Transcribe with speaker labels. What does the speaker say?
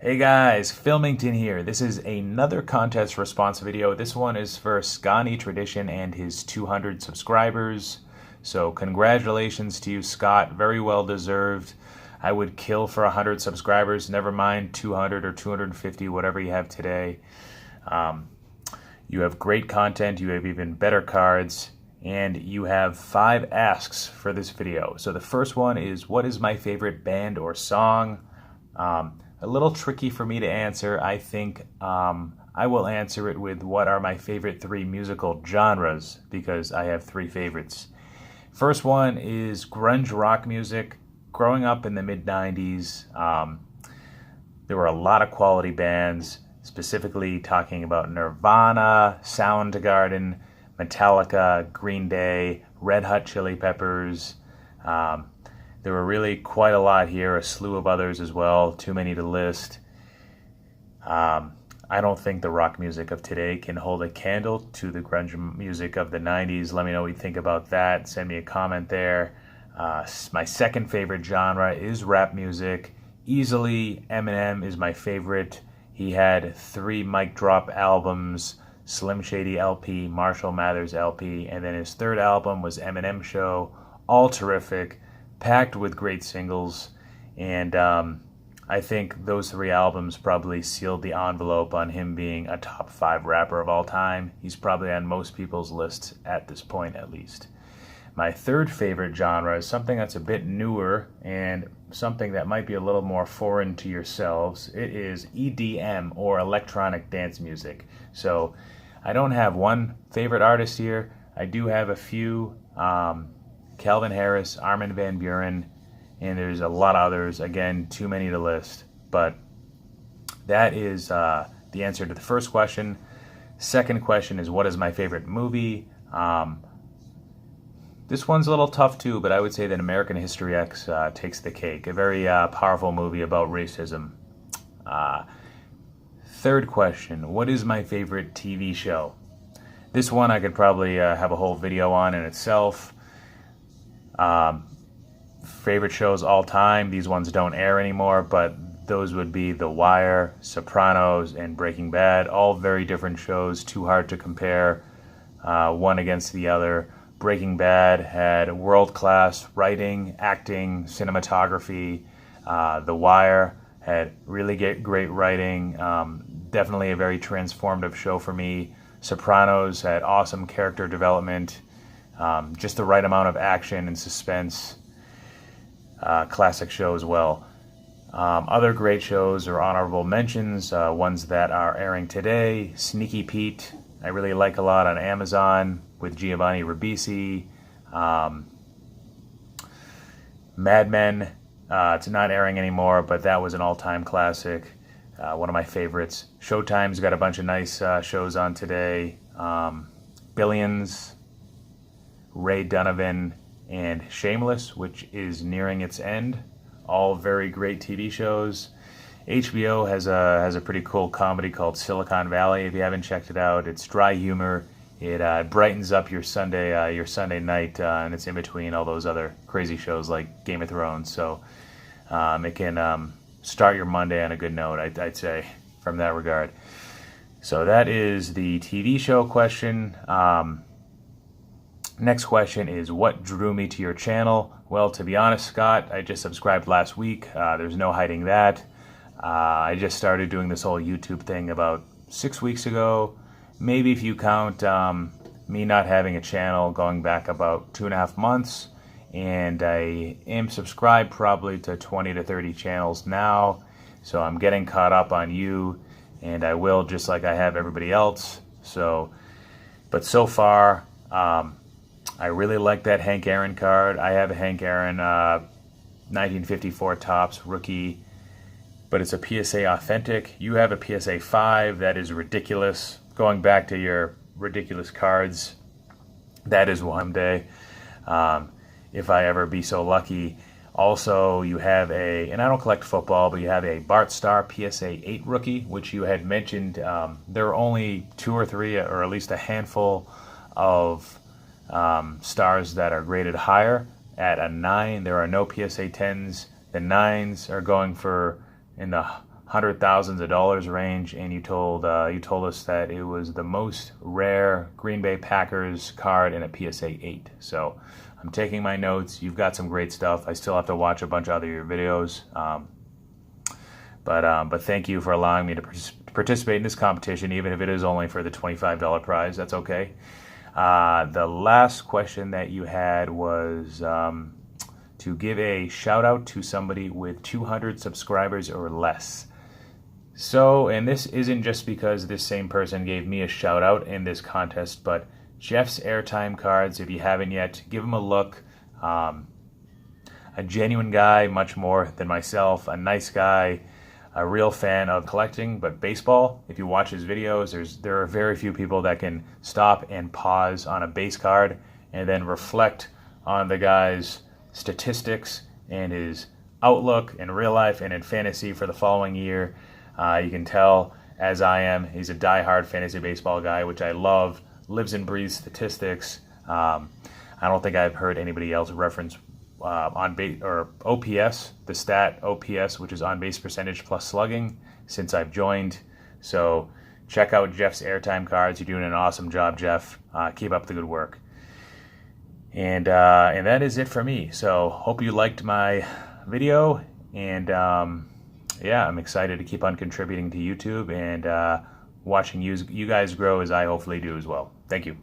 Speaker 1: Hey guys, Filmington here. This is another contest response video. This one is for Sconnie Tradition and his 200 subscribers. So congratulations to you, Scott. Very well deserved. I would kill for 100 subscribers. Never mind 200 or 250, whatever you have today. You have great content. You have even better cards. And you have 5 asks for this video. So the first one is, what is my favorite band or song? A little tricky for me to answer. I think I will answer it with what are my favorite 3 musical genres, because I have 3 favorites. First one is grunge rock music. Growing up in the mid-90s, there were a lot of quality bands, specifically talking about Nirvana, Soundgarden, Metallica, Green Day, Red Hot Chili Peppers. There were really quite a lot here, a slew of others as well, too many to list. I don't think the rock music of today can hold a candle to the grunge music of the 90s. Let me know what you think about that. Send me a comment there. My second favorite genre is rap music. Easily, Eminem is my favorite. He had 3 mic drop albums, Slim Shady LP, Marshall Mathers LP, and then his 3rd album was Eminem Show. All terrific, packed with great singles, and I think those 3 albums probably sealed the envelope on him being a top 5 rapper of all time. He's probably on most people's lists at this point, at least. My 3rd favorite genre is something that's a bit newer and something that might be a little more foreign to yourselves. It is EDM, or electronic dance music. So I don't have one favorite artist here. I do have a few. Calvin Harris, Armin van Buuren, and there's a lot of others. Again, too many to list. But that is the answer to the first question. Second question is, what is my favorite movie? This one's a little tough too, but I would say that American History X takes the cake. A very powerful movie about racism. Third question, what is my favorite TV show? This one I could probably have a whole video on in itself. Favorite shows all time, these ones don't air anymore, but those would be The Wire, Sopranos, and Breaking Bad. All very different shows, too hard to compare one against the other. Breaking Bad had world-class writing, acting, cinematography. The Wire had really great writing, definitely a very transformative show for me. Sopranos had awesome character development, just the right amount of action and suspense. Classic show as well. Other great shows or honorable mentions, ones that are airing today. Sneaky Pete, I really like a lot on Amazon with Giovanni Ribisi. Mad Men, it's not airing anymore, but that was an all-time classic. One of my favorites. Showtime's got a bunch of nice shows on today. Billions, Ray Donovan, and Shameless, which is nearing its end. All very great TV shows. HBO has a pretty cool comedy called Silicon Valley. If you haven't checked it out, it's dry humor. It brightens up your Sunday night, and it's in between all those other crazy shows like Game of Thrones. So it can start your Monday on a good note, I'd say, from that regard. So that is the TV show question. Next question is, what drew me to your channel? Well, to be honest, Scott, I just subscribed last week. There's no hiding that. I just started doing this whole YouTube thing about 6 weeks ago. Maybe if you count me not having a channel, going back about 2.5 months. And I am subscribed probably to 20 to 30 channels now. So I'm getting caught up on you, and I will, just like I have everybody else. But so far, I really like that Hank Aaron card. I have a Hank Aaron 1954 Topps rookie, but it's a PSA authentic. You have a PSA 5. That is ridiculous. Going back to your ridiculous cards, that is one day, if I ever be so lucky. Also, you have and I don't collect football, but you have a Bart Starr PSA 8 rookie, which you had mentioned. There are only 2 or 3, or at least a handful of stars that are graded higher at a 9. There are no PSA 10s. The 9s are going for in the hundred thousands of dollars range, and you told us that it was the most rare Green Bay Packers card in a PSA 8. So I'm taking my notes. You've got some great stuff. I still have to watch a bunch of other your videos, but thank you for allowing me to participate in this competition, even if it is only for the $25 prize. That's okay. The last question that you had was to give a shout out to somebody with 200 subscribers or less. So, and this isn't just because this same person gave me a shout out in this contest, but Jeff's Airtime cards, if you haven't yet, give them a look. A genuine guy, much more than myself, a nice guy, a real fan of collecting, but baseball, if you watch his videos, there are very few people that can stop and pause on a base card and then reflect on the guy's statistics and his outlook in real life and in fantasy for the following year. You can tell, as I am, he's a diehard fantasy baseball guy, which I love, lives and breathes statistics. I don't think I've heard anybody else reference on base or OPS, the stat OPS, which is on base percentage plus slugging, since I've joined. So check out Jeff's Airtime cards. You're doing an awesome job, Jeff. Keep up the good work. And that is it for me. So hope you liked my video, and yeah, I'm excited to keep on contributing to YouTube and watching you guys grow as I hopefully do as well. Thank you.